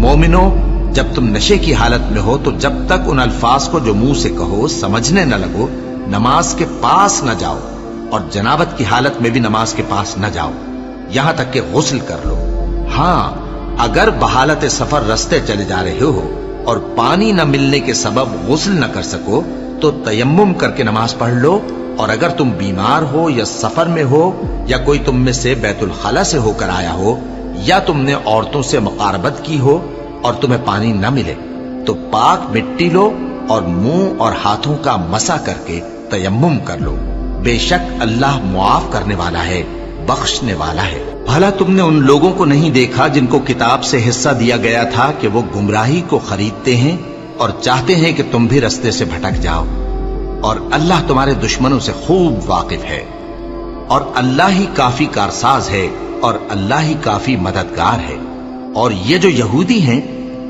مومنو، جب تم نشے کی حالت میں ہو تو جب تک ان الفاظ کو جو منہ سے کہو سمجھنے نہ لگو نماز کے پاس نہ جاؤ، اور جنابت کی حالت میں بھی نماز کے پاس نہ جاؤ یہاں تک کہ غسل کر لو۔ ہاں، اگر بحالت سفر رستے چلے جا رہے ہو اور پانی نہ ملنے کے سبب غسل نہ کر سکو تو تیمم کر کے نماز پڑھ لو، اور اگر تم بیمار ہو یا سفر میں ہو یا کوئی تم میں سے بیت الخلا سے ہو کر آیا ہو یا تم نے عورتوں سے مقاربت کی ہو اور تمہیں پانی نہ ملے تو پاک مٹی لو اور منہ اور ہاتھوں کا مسح کر کے تیمم کر لو، بے شک اللہ معاف کرنے والا ہے، بخشنے والا ہے۔ بھلا تم نے ان لوگوں کو نہیں دیکھا جن کو کتاب سے حصہ دیا گیا تھا کہ وہ گمراہی کو خریدتے ہیں اور چاہتے ہیں کہ تم بھی رستے سے بھٹک جاؤ، اور اللہ تمہارے دشمنوں سے خوب واقف ہے، اور اللہ ہی کافی کارساز ہے، اور اللہ ہی کافی مددگار ہے۔ اور یہ جو یہودی ہیں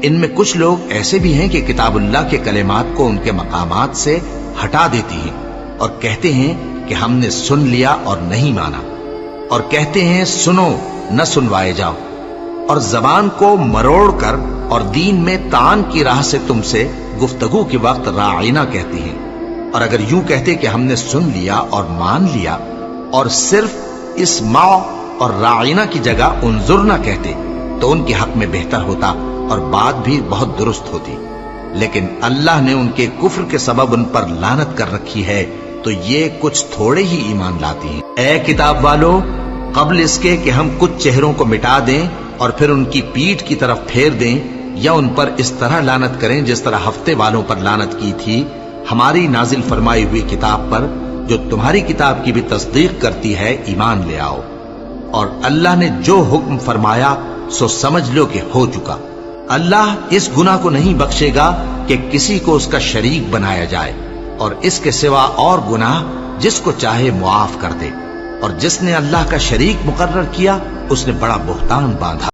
ان میں کچھ لوگ ایسے بھی ہیں کہ کتاب اللہ کے کلمات کو ان کے مقامات سے ہٹا دیتی ہیں اور کہتے ہیں کہ ہم نے سن لیا اور نہیں مانا، اور کہتے ہیں سنو نہ سنوائے جاؤ، اور زبان کو مروڑ کر اور دین میں طعن کی راہ سے تم سے گفتگو کے وقت راعینا کہتی ہیں، اور اگر یوں کہتے کہ ہم نے سن لیا اور مان لیا اور صرف اسمع اور راعینا کی جگہ انظرنا کہتے تو ان کے حق میں بہتر ہوتا اور بات بھی بہت درست ہوتی، لیکن اللہ نے ان کے کفر کے سبب ان پر لعنت کر رکھی ہے تو یہ کچھ تھوڑے ہی ایمان لاتی ہیں۔ اے کتاب والو، قبل اس کے کہ ہم کچھ چہروں کو مٹا دیں اور پھر ان کی پیٹھ کی طرف پھیر دیں یا ان پر اس طرح لعنت کریں جس طرح ہفتے والوں پر لعنت کی تھی، ہماری نازل فرمائی ہوئی کتاب پر جو تمہاری کتاب کی بھی تصدیق کرتی ہے ایمان لے آؤ، اور اللہ نے جو حکم فرمایا سو سمجھ لو کہ ہو چکا۔ اللہ اس گناہ کو نہیں بخشے گا کہ کسی کو اس کا شریک بنایا جائے، اور اس کے سوا اور گناہ جس کو چاہے معاف کر دے، اور جس نے اللہ کا شریک مقرر کیا اس نے بڑا بہتان باندھا۔